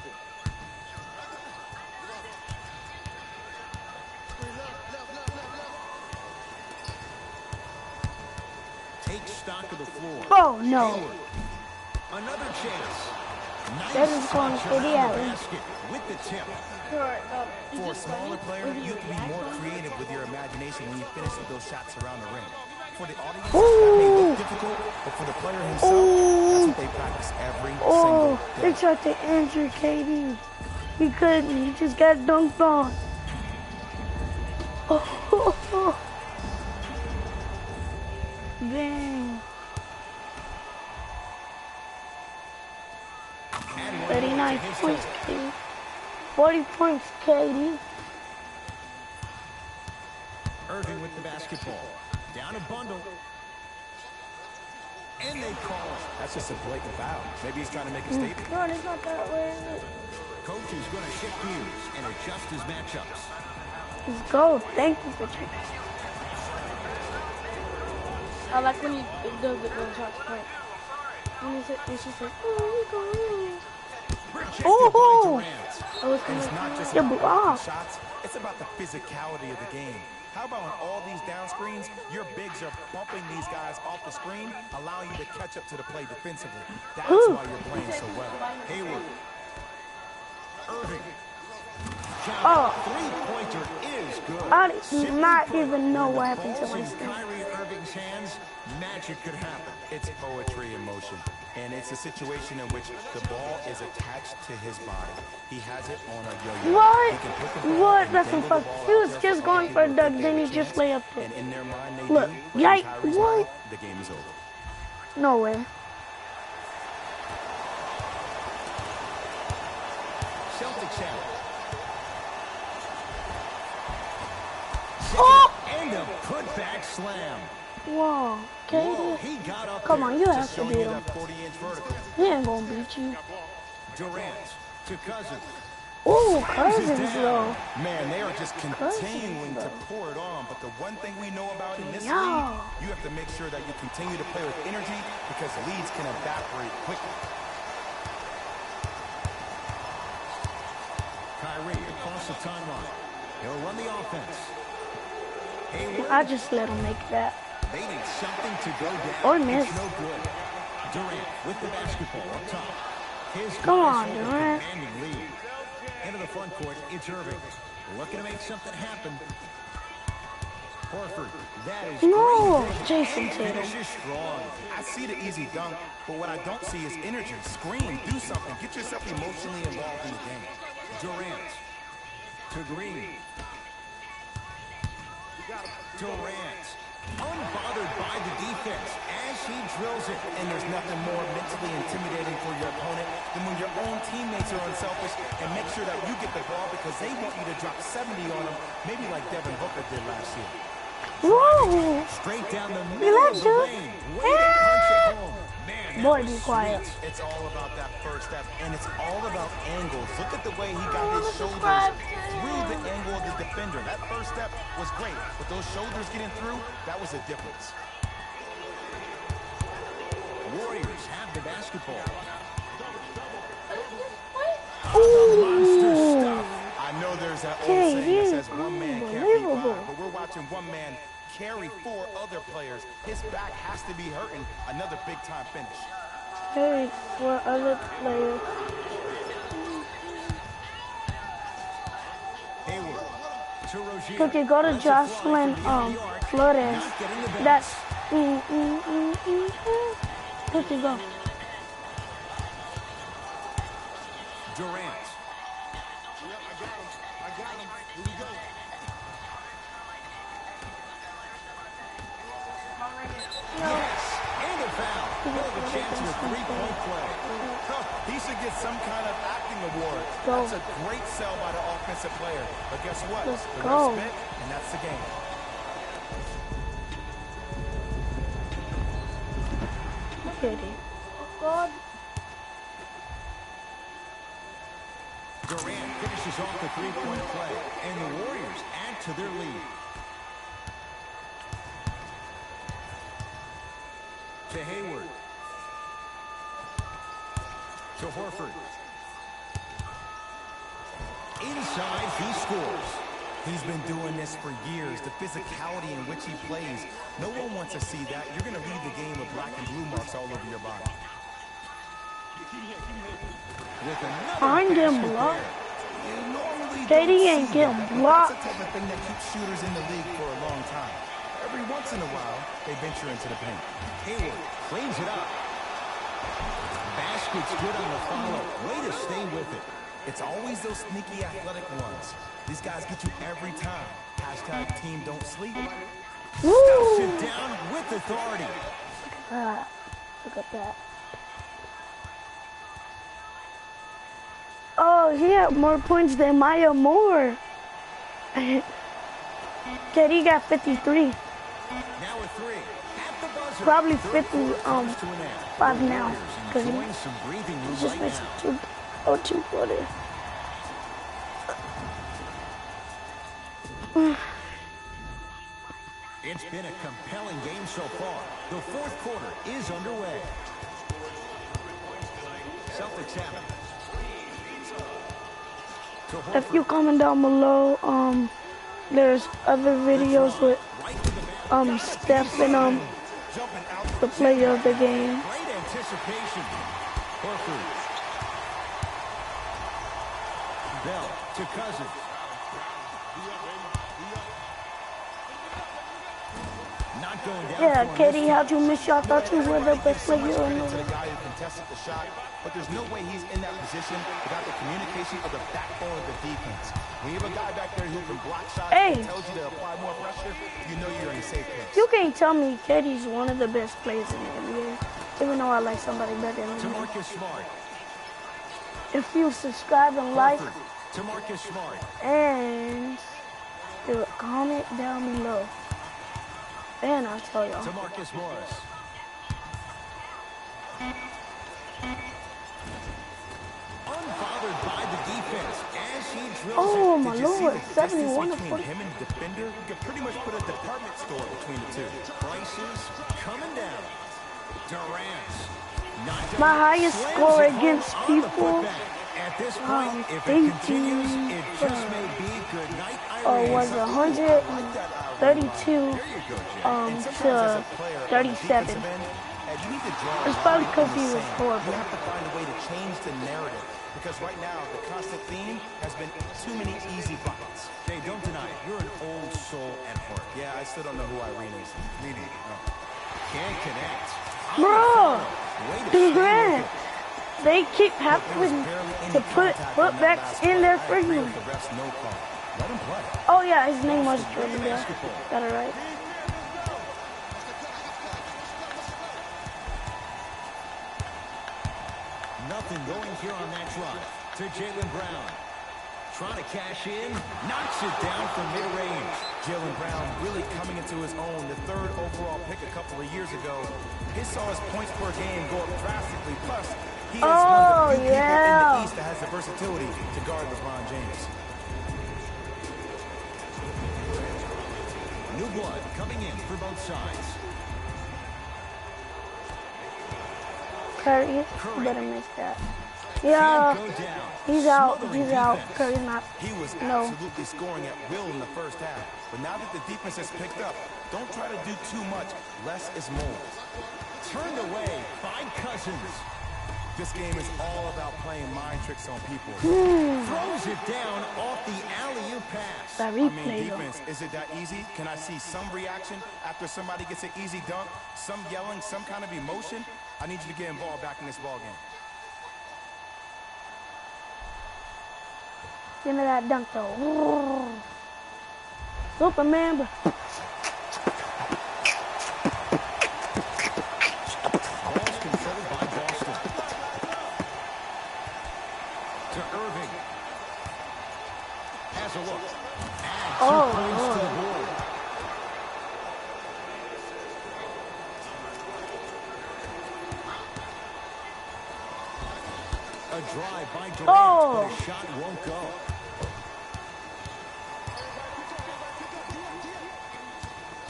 Take stock of the floor. Oh, no. Hayward. Another chance. That is going touch to the around alley. basket with the tip. For a smaller player, you can be more creative with your imagination when you finish with those shots around the ring. For the audience, that may look difficult, but for the player himself, that's what they practice every single They day. tried to injure KD. He couldn't. He just got dunked on. Oh. Dang. 39 points, KD. 40 points, KD. Irving with the basketball. Down a bundle. And they call it. That's just a blatant foul. Maybe he's trying to make a statement. No, it's not that way. Coach is going to shift gears and adjust his matchups. Let's go. Thank you for checking. I like when he does it when shots point. When she's like, oh, Rejected Oh! by Durant. I was And gonna it's not just Yeah, about but making shots, it's about the physicality of the game. How about on all these down screens, your bigs are bumping these guys off the screen, allowing you to catch up to the play defensively. That's Ooh. why you're playing so well. Hayward. Irving. Shot. Oh. Three-pointer is good. I do Simply not put, even know when what the happened to ball's my in screen. Kyrie Irving's hands, magic could happen. It's poetry in motion. And it's a situation in which the ball is attached to his body. He has it on a yo-yo. What? He can put the ball What? and That's dangle some the fuck. ball He out was there just for going other for a people to dunk, take then a he just chance. lay up there. And in their mind, they Look, do. But yike, in Kyrie's what? mind, the game is over. No way. Celtics have it. Oh! And a putback slam. Whoa. Whoa, KD. he got up Come there. on, you have Just to showing beat you him. that 40-inch vertical. He ain't gonna beat you. Durant to Cousins. Ooh, Slams it Cousins down. though. Man, they are just continuing to pour it on. But the one thing we know about in this Yo. league, you have to make sure that you continue to play with energy because leads can evaporate quickly. Kyrie across the timeline. He'll run the offense. Hayward. I just let him make that. They need something to go down. Or miss. It's no good. Durant with the basketball up top. His Come guys on, hold a Durant. commanding lead. Into the front court, it's Irving. Looking to make something happen. Horford, that is No, great. Jason And Tatum. finishes strong. I see the easy dunk, but what I don't see is energy. Scream, do something. Get yourself emotionally involved in the game. Durant to Green. Durant, unbothered by the defense as he drills it. And there's nothing more mentally intimidating for your opponent than when your own teammates are unselfish and make sure that you get the ball because they want you to drop 70 on them, maybe like Devin Booker did last year. Whoa. Straight down the middle of the Alexa. lane. Way to punch it home. Man, that Boy, was be quiet. sweet. It's all about that first step, and it's all about angles. Look at the way he got his shoulders subscribe through the angle of the defender. That first step was great, but those shoulders getting through, that was a difference. Warriors have the basketball. Ooh. I know there's that old KD, saying that says one man can't beat unbelievable. five, but we're watching one man carry 4 other players. His back has to be hurting. Another big-time finish. Hey, for other players. Hayward to Rozier. Cookie, go to Lets it fly Jocelyn from beyond the arc. Flores. Not getting the bounce. That's Cookie, go. Durant. I got him. Here we go. Yes, and a foul. He'll have a chance at a three-point play. Huh, he should get some kind of acting award. Go. That's a great sell by the offensive player. But guess what? Let's The go. ref's bit, and that's the game. Look at it. God. Durant finishes off the three-point play, and the Warriors add to their lead. To Hayward. To Horford. Inside, he scores. He's been doing this for years. The physicality in which he plays. No one wants to see that. You're going to leave the game with black and blue marks all over your body. With another I'm getting basket blocked. You normally KD don't ain't see getting that, but blocked. That's the type of thing that keeps shooters in the league for a long time. Every once in a while, they venture into the paint. Hayward cleans it up. Basket's good on the follow. Way to stay with it. It's always those sneaky athletic ones. These guys get you every time. Hashtag team don't sleep. Woo! Stuffs it down with authority. Look at that. Oh, he had more points than Maya Moore. KD got 53. Now a three. At the buzzer. Probably Third 50, quarter comes to an end. 5 now. Warriors Because he enjoying some breathing room just right missed now. two quarters. It's been a compelling game so far. The fourth quarter is underway. Celtics have it. To If Horford. you comment down below, there's other videos with Right to the basket. Steph and Jumping out. the player of the game. Great anticipation. Horford. Bell to Cousins. Not going down. Yeah, for him KD, this time. how'd you miss you? I thought you were the best So much player in credit the to the league. guy who contested the shot, but there's no way he's in that position without the communication of the backbone of the defense. When you have a guy back there who can block shots Hey. and tells you to apply more pressure, you know you're in a safe place. You can't tell me KD's one of the best players in the NBA, even though I like somebody better To than him. Marcus Smart. If you subscribe and like Horford. To Marcus Smart. and comment down below, and I'll tell To y'all. Marcus Morris. Unbothered by the defense as he drills Oh it. my Did you see lord, the distance 71 to between 40. him and the defender? You could pretty much put a department store between the two. Prices coming down. Durant. Knocked My down. highest Slams score it home against on the people, putback. At this point, if it 18, continues, it just may be good night, was Irene. 132 There you go, Jack. And sometimes as to a player on the 37. defensive end, you need to draw It's a probably line 'cause in he the was sand. horrible. You have to find a way to change the narrative because right now the constant theme has been too many easy buckets. Hey, don't deny it. You're an old soul at heart. Yeah, I still don't know who Irene is. Really? No. Can't connect. Bro, Way to stay with congrats. it. They keep There was having barely any to put contact on that putbacks last in play. there I for agree you. with the refs, no call. Let him play. Oh yeah, his name was With Jordan the Bell. basketball. Got it right. Nothing going here on that drive. To Jaylen Brown. Trying to cash in. Knocks it down from mid-range. Jaylen Brown really coming into his own. The third overall pick a couple of years ago. He saw his points per game go up drastically. Plus, he is Oh, one of the few people in yeah. the East that has the versatility to guard LeBron James. New blood coming in for both sides. Curry, you better miss that. Can't Yeah, go down. he's out. Smothering He's out. defense. Curry's not. He was No. absolutely scoring at will in the first half. But now that the defense has picked up, don't try to do too much. Less is more. Turned away by Cousins. This game is all about playing mind tricks on people. Throws it down off the alley-oop pass. That I mean, replay though. defense, is it that easy? Can I see some reaction after somebody gets an easy dunk? Some yelling, some kind of emotion? I need you to get involved back in this ball game. Give me that dunk though. Superman. Ball's controlled by Boston. To Irving. Has a look. Add 2 Oh, points to the Lord. board. drive by Durant, Oh. but a shot won't go.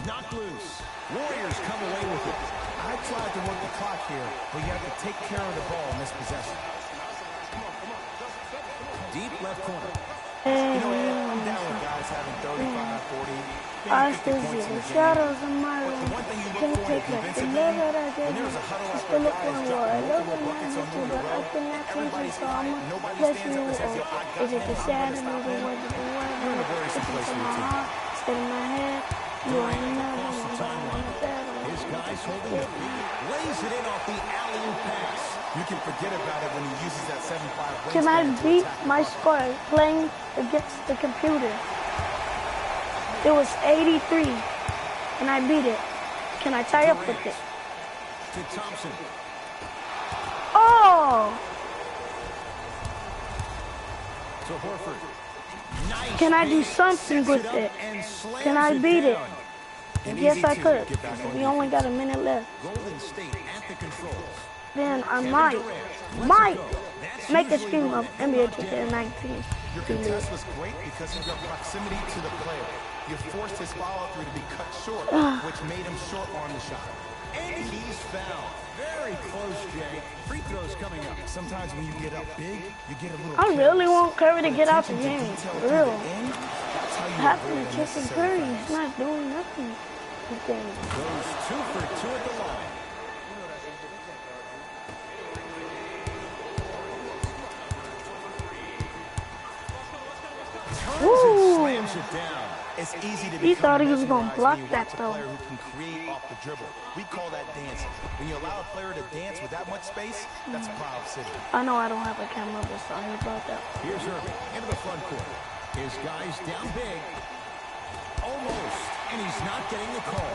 Knocked loose. Warriors come away with it. I tried to work the clock here, but you have to take care of the ball in this possession. Deep left corner. You know, Ed, I'm down with guys having 35, 40, I maybe 50 still see points in the the game. shadows of my But room. the one thing you Can look for in a take like the convincing love game, that I when gave there's you. a huddle I after still a look guy for is you. dropping I love multiple when I buckets hit on you, you in but a I row, cannot change you, everybody's so I'ma quiet, nobody bless stands you. up and says, yo, I got Is it him, the I'm sad going to and stop the him. word of the word? You're in a worrisome Listen place to for my your team. heart, instead of my head. You Durant ain't never across the gonna timeline. His guys holding the feet. Lays it in off the alley-oop pass. You can forget about it when he uses that 7'5" Can I wingspan to beat attack the my bucket. score playing against the computer? It was 83, and I beat it. Can I tie up with Durant it? to Thompson. Oh! To Horford. Nice. Can I do fake. something Sets with up it? and slams Can I beat it? down. And Yes, easy I to could. get back on We only defense. got a minute left. Golden State at the controls. Then I Kevin might Durant lets it go. That's make a usually stream one of that he'll NBA knock down. 2K19. Your contest was great because of your proximity to the player. You forced his follow-through to be cut short, which made him short-arm the shot. And he's fouled. Very close, Jay. Free throws coming up. Sometimes when you get up big, you get a little I really careless. want Curry to But get out the attention to game. detail For through real. the end, that's how you Having avoid to kiss his unnecessary Curry. He's fouls. not doing nothing. This game. Goes 2 for 2 at the line. Turns and Woo. slams it down. It's easy to He become thought he was gonna mesmerized block when you that, watch a though. player who can create off the dribble. We call that dancing. When you allow a player to dance with that much space, that's Proud City. I know I don't have a camera, but sorry about that. Here's Irving into the front court. His guys down big. Almost. And he's not getting the call.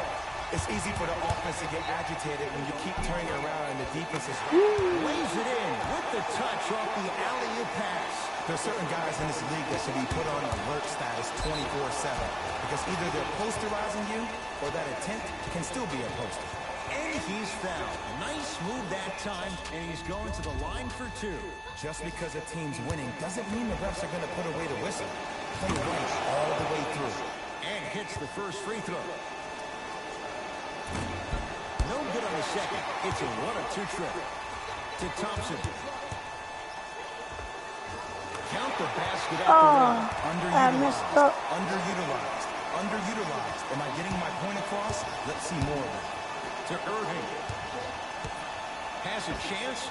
It's easy for the offense to get agitated when you keep turning around and the defense is Lays it in with the touch off the alley-oop pass. There's certain guys in this league that should be put on alert status 24/7 because either they're posterizing you or that attempt can still be a poster. And he's fouled. Nice move that time, and he's going to the line for 2. Just because a team's winning doesn't mean the refs are going to put away the whistle. Play right all the way through. And hits the first free throw. No good on the second. It's a 1-2 trip. To Thompson. Count the basket at the rim. I messed up. Underutilized. Underutilized. Am I getting my point across? Let's see more of that. To Irving. Has a chance,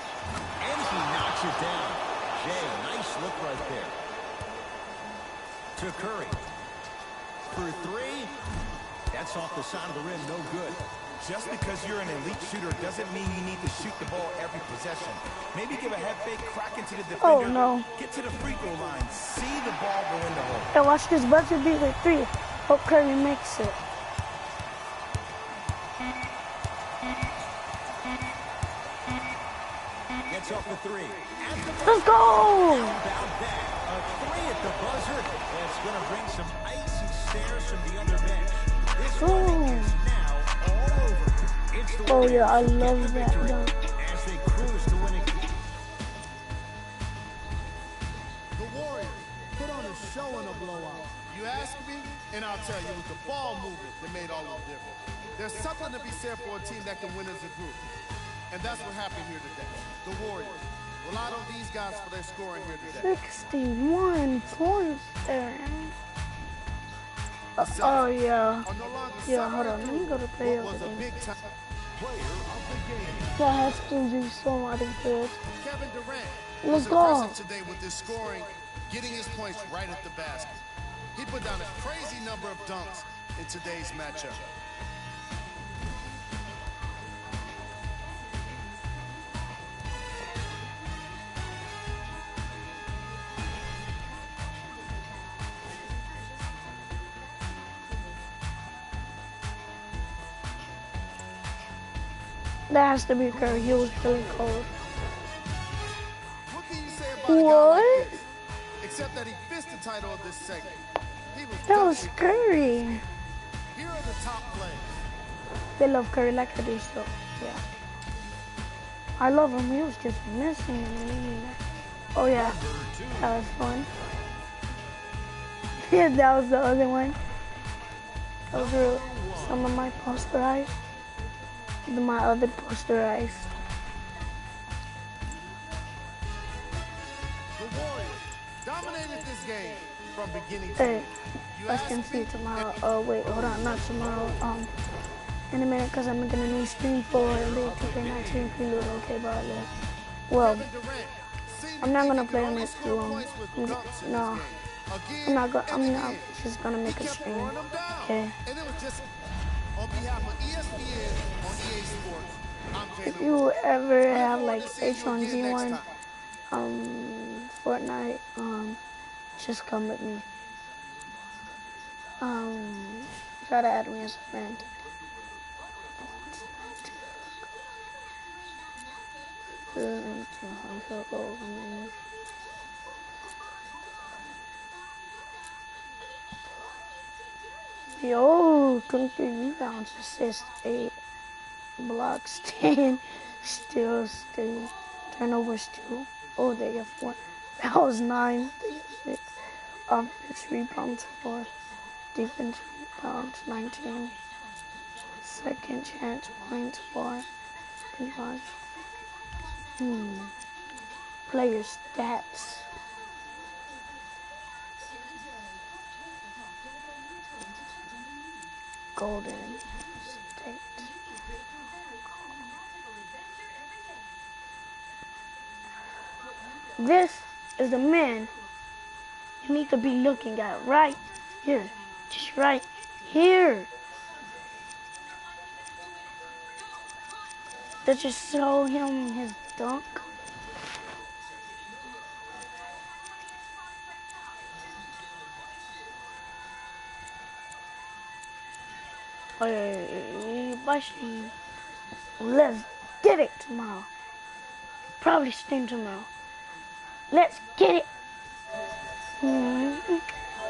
and he knocks it down. Jay, nice look right there. To Curry. For 3. That's off the side of the rim, no good. Just because you're an elite shooter doesn't mean you need to shoot the ball every possession. Maybe give a head fake, crack into the defender. Oh, no. Get to the free throw line. See the ball go in the hole. Hey, watch this buzzer beater 3. Hope Curry makes it. Gets off the 3. At the Let's go! How about that? A 3 at the buzzer. That's going to bring some icy stares from the other bench. This one is now all over. It's the Oh, yeah, I Warriors who get love the that victory dunk. as they cruise to winning. The Warriors put on a show in a blowout. You ask me, and I'll tell you, it was the ball movement that made all the difference. There's something to be said for a team that can win as a group. And that's what happened here today. The Warriors relied on these guys for their scoring here today. 61 points there. Oh, yeah. Are no longer Yeah, hold on. Let me go to play what of was the a game. big time Player of the game. That has to be so much good. Kevin Durant Let's was go. impressive today with his scoring, getting his points right at the basket. He put down a crazy number of dunks in today's matchup. That has to be Curry. He was really cold. What can you say about a guy like What? this? Except that he fished the title of this segment. He was That was definitely- Curry. Here are the top players. They love Curry like I do, so yeah. I love him. He was just missing me. Oh yeah, that was fun. Yeah, that was the other one. Those were some of my posterized. My other posterized. The Warriors dominated this game from beginning to Hey, end. You us ask can me, see tomorrow. Oh wait, hold on, not tomorrow. In a minute, cause I'm making a new stream for the 2K19 prelude. Okay, but well, Kevin Durant seemed to I'm not think gonna he could play on only my score stream. points with dunks in No, this game. Again I'm not gonna. and I'm not again, just gonna he make a kept stream. throwing them down. Okay. And it was just on behalf of ESPN on EA Sports. I'm If Jalen you Rose. ever Look have forward like to seeing you again next H1Z1, time. Fortnite, just come with me. Try to add me as a friend. Yo, 23 rebounds, assists, 8 blocks, 10 steals, 3 turnovers, 2. Oh, they have 4. That was 9. They have 6. Offense rebounds, 4. Defense rebounds, 19. Second chance points, 4. Rebounds. Player stats. Golden State. This is the man you need to be looking at right here. Just right here. Did you show him his dunk? Let's get it tomorrow. Probably stream tomorrow. Let's get it.